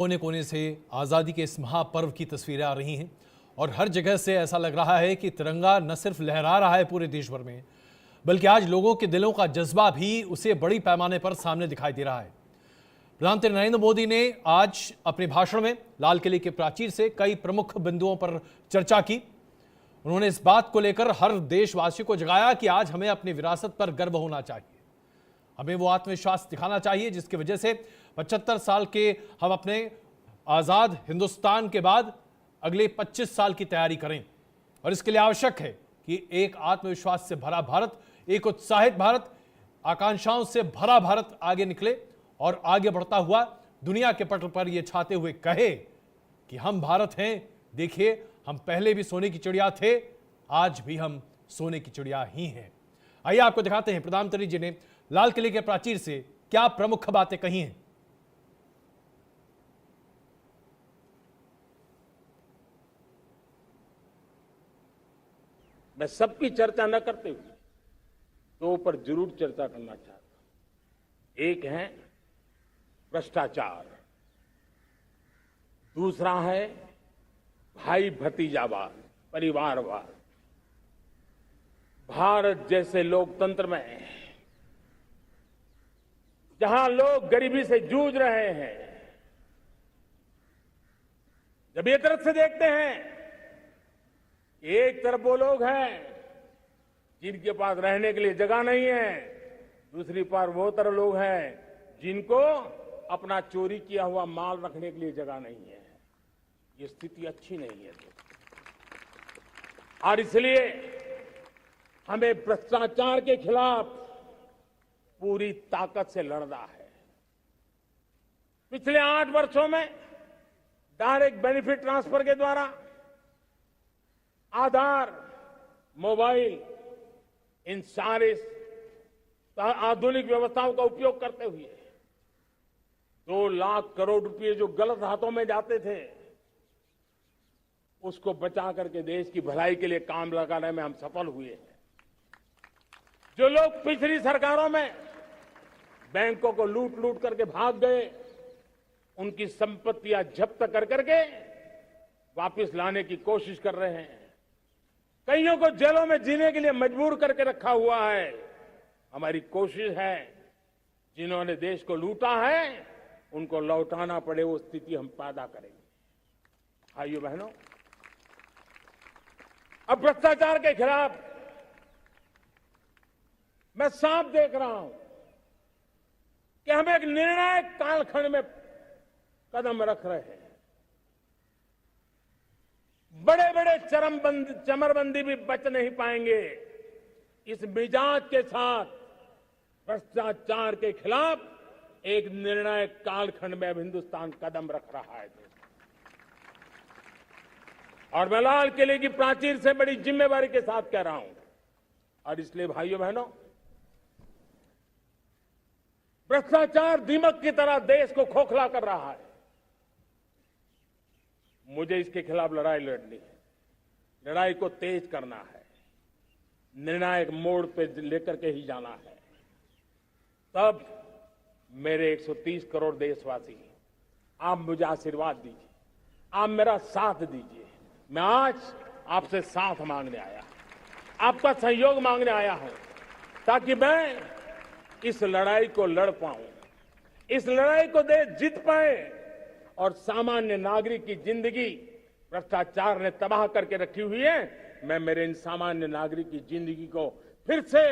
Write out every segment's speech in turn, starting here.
कोने कोने से आज़ादी के इस महापर्व की तस्वीरें आ रही हैं और हर जगह से ऐसा लग रहा है कि तिरंगा न सिर्फ लहरा रहा है पूरे देश भर में, बल्कि आज लोगों के दिलों का जज्बा भी उसे बड़ी पैमाने पर सामने दिखाई दे रहा है। प्रधानमंत्री नरेंद्र मोदी ने आज अपने भाषण में लाल किले के प्राचीर से कई प्रमुख बिंदुओं पर चर्चा की। उन्होंने इस बात को लेकर हर देशवासी को जगाया कि आज हमें अपनी विरासत पर गर्व होना चाहिए, हमें वो आत्मविश्वास दिखाना चाहिए जिसकी वजह से 75 साल के हम अपने आज़ाद हिंदुस्तान के बाद अगले 25 साल की तैयारी करें। और इसके लिए आवश्यक है कि एक आत्मविश्वास से भरा भारत, एक उत्साहित भारत, आकांक्षाओं से भरा भारत आगे निकले और आगे बढ़ता हुआ दुनिया के पटल पर यह छाते हुए कहे कि हम भारत हैं, देखिए हम पहले भी सोने की चिड़िया थे, आज भी हम सोने की चिड़िया ही हैं। आइए आपको दिखाते हैं प्रधानमंत्री जी ने लाल किले के प्राचीर से क्या प्रमुख बातें कही हैं। मैं सबकी चर्चा न करते हुए दो पर जरूर चर्चा करना चाहता हूं। एक है भ्रष्टाचार, दूसरा है भाई भतीजावाद, परिवारवाद। भारत जैसे लोकतंत्र में जहां लोग गरीबी से जूझ रहे हैं, जब ये तरफ से देखते हैं, एक तरफ वो लोग हैं जिनके पास रहने के लिए जगह नहीं है, दूसरी पार वो तरफ लोग हैं जिनको अपना चोरी किया हुआ माल रखने के लिए जगह नहीं है। ये स्थिति अच्छी नहीं है। और इसलिए हमें भ्रष्टाचार के खिलाफ पूरी ताकत से लड़ना है। पिछले 8 वर्षों में डायरेक्ट बेनिफिट ट्रांसफर के द्वारा आधार, मोबाइल, इन सारे आधुनिक व्यवस्थाओं का उपयोग करते हुए 2 लाख करोड़ रुपए जो गलत हाथों में जाते थे, उसको बचा करके देश की भलाई के लिए काम लगाने में हम सफल हुए हैं। जो लोग पिछली सरकारों में बैंकों को लूट लूट करके भाग गए, उनकी संपत्तियां जब्त कर करके वापस लाने की कोशिश कर रहे हैं। कईयों को जेलों में जीने के लिए मजबूर करके रखा हुआ है। हमारी कोशिश है जिन्होंने देश को लूटा है उनको लौटाना पड़े, वो स्थिति हम पैदा करेंगे। भाइयों बहनों, अब भ्रष्टाचार के खिलाफ मैं साफ देख रहा हूं कि हम एक निर्णायक कालखंड में कदम रख रहे हैं। बड़े बड़े चमरबंदी भी बच नहीं पाएंगे। इस मिजाज के साथ भ्रष्टाचार के खिलाफ एक निर्णायक कालखंड में अब हिंदुस्तान कदम रख रहा है। और मैं लाल किले की प्राचीर से बड़ी जिम्मेवारी के साथ कह रहा हूं। और इसलिए भाइयों बहनों, भ्रष्टाचार दीमक की तरह देश को खोखला कर रहा है। मुझे इसके खिलाफ लड़ाई लड़नी है, लड़ाई को तेज करना है, निर्णायक मोड़ पे लेकर के ही जाना है। तब मेरे 130 करोड़ देशवासी, आप मुझे आशीर्वाद दीजिए, आप मेरा साथ दीजिए। मैं आज आपसे साथ मांगने आया, आपका सहयोग मांगने आया हूं, ताकि मैं इस लड़ाई को लड़ पाऊं, इस लड़ाई को देश जीत पाए और सामान्य नागरिक की जिंदगी भ्रष्टाचार ने तबाह करके रखी हुई है। मैं मेरे इन सामान्य नागरिक की जिंदगी को फिर से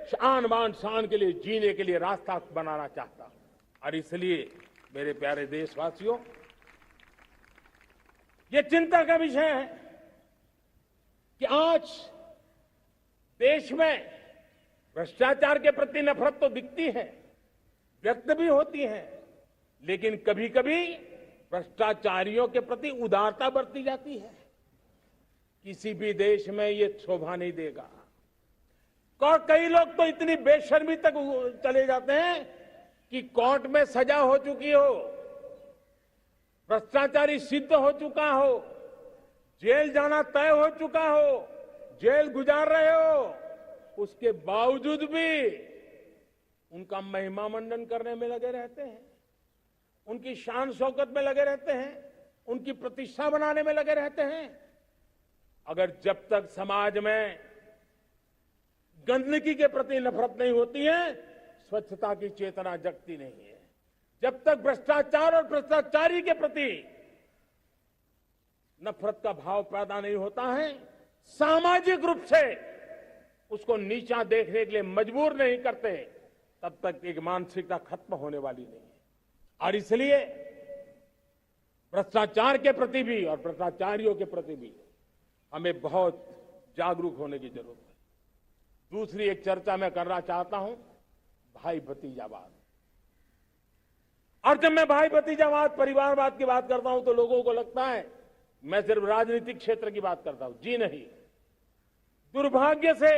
शान बान शान के लिए जीने के लिए रास्ता बनाना चाहता हूं। और इसलिए मेरे प्यारे देशवासियों, ये चिंता का विषय है कि आज देश में भ्रष्टाचार के प्रति नफरत तो दिखती है, व्यक्त भी होती है, लेकिन कभी कभी भ्रष्टाचारियों के प्रति उदारता बरती जाती है। किसी भी देश में ये शोभा नहीं देगा। और कई लोग तो इतनी बेशर्मी तक चले जाते हैं कि कोर्ट में सजा हो चुकी हो, भ्रष्टाचारी सिद्ध हो चुका हो, जेल जाना तय हो चुका हो, जेल गुजार रहे हो, उसके बावजूद भी उनका महिमा मंडन करने में लगे रहते हैं। उनकी शान शौकत में लगे रहते हैं, उनकी प्रतिष्ठा बनाने में लगे रहते हैं। अगर जब तक समाज में गंदगी के प्रति नफरत नहीं होती है, स्वच्छता की चेतना जगती नहीं है। जब तक भ्रष्टाचार और भ्रष्टाचारी के प्रति नफरत का भाव पैदा नहीं होता है, सामाजिक रूप से उसको नीचा देखने के लिए मजबूर नहीं करते, तब तक एक मानसिकता खत्म होने वाली नहीं है। और इसलिए भ्रष्टाचार के प्रति भी और भ्रष्टाचारियों के प्रति भी हमें बहुत जागरूक होने की जरूरत है। दूसरी एक चर्चा मैं करना चाहता हूं, भाई भतीजावाद। और जब मैं भाई भतीजावाद, परिवारवाद की बात करता हूं तो लोगों को लगता है मैं सिर्फ राजनीतिक क्षेत्र की बात करता हूं। जी नहीं, दुर्भाग्य से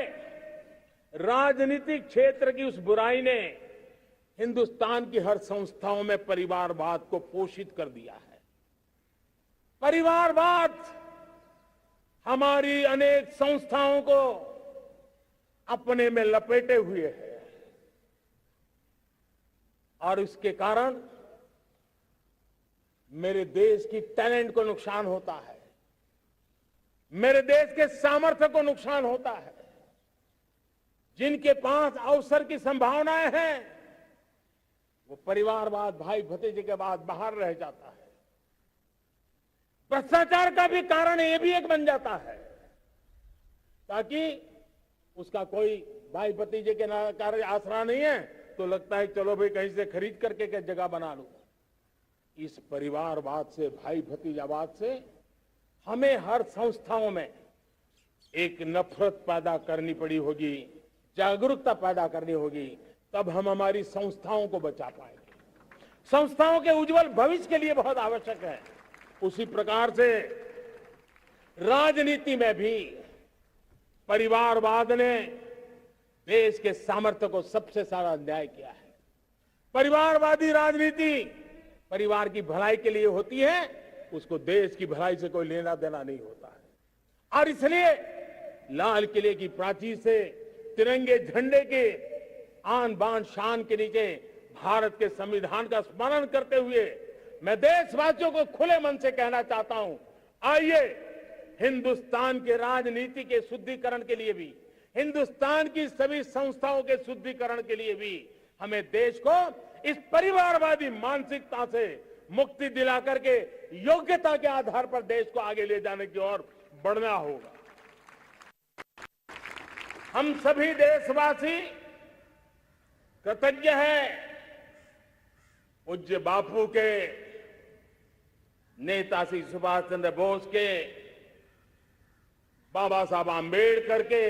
राजनीतिक क्षेत्र की उस बुराई ने हिंदुस्तान की हर संस्थाओं में परिवारवाद को पोषित कर दिया है। परिवारवाद हमारी अनेक संस्थाओं को अपने में लपेटे हुए है और इसके कारण मेरे देश की टैलेंट को नुकसान होता है, मेरे देश के सामर्थ्य को नुकसान होता है। जिनके पास अवसर की संभावनाएं हैं, वो परिवारवाद, भाई भतीजे के बाद बाहर रह जाता है। भ्रष्टाचार का भी कारण ये भी एक बन जाता है, ताकि उसका कोई भाई भतीजे के कार्य आसरा नहीं है तो लगता है चलो भाई कहीं से खरीद करके क्या जगह बना लूं। इस परिवारवाद से, भाई भतीजावाद से हमें हर संस्थाओं में एक नफरत पैदा करनी पड़ी होगी, जागरूकता पैदा करनी होगी, तब हम हमारी संस्थाओं को बचा पाएंगे। संस्थाओं के उज्जवल भविष्य के लिए बहुत आवश्यक है। उसी प्रकार से राजनीति में भी परिवारवाद ने देश के सामर्थ्य को सबसे सारा अन्याय किया है। परिवारवादी राजनीति परिवार की भलाई के लिए होती है, उसको देश की भलाई से कोई लेना देना नहीं होता है। और इसलिए लाल किले की प्राचीर से तिरंगे झंडे के आन बान शान के नीचे भारत के संविधान का स्मरण करते हुए मैं देशवासियों को खुले मन से कहना चाहता हूं, आइए हिंदुस्तान के राजनीति के शुद्धिकरण के लिए भी, हिंदुस्तान की सभी संस्थाओं के शुद्धिकरण के लिए भी हमें देश को इस परिवारवादी मानसिकता से मुक्ति दिला करके योग्यता के आधार पर देश को आगे ले जाने की ओर बढ़ना होगा। हम सभी देशवासी कृतज्ञ हैं पूज्य बापू के, नेताजी सुभाष चंद्र बोस के, बाबा साहब आंबेडकर के,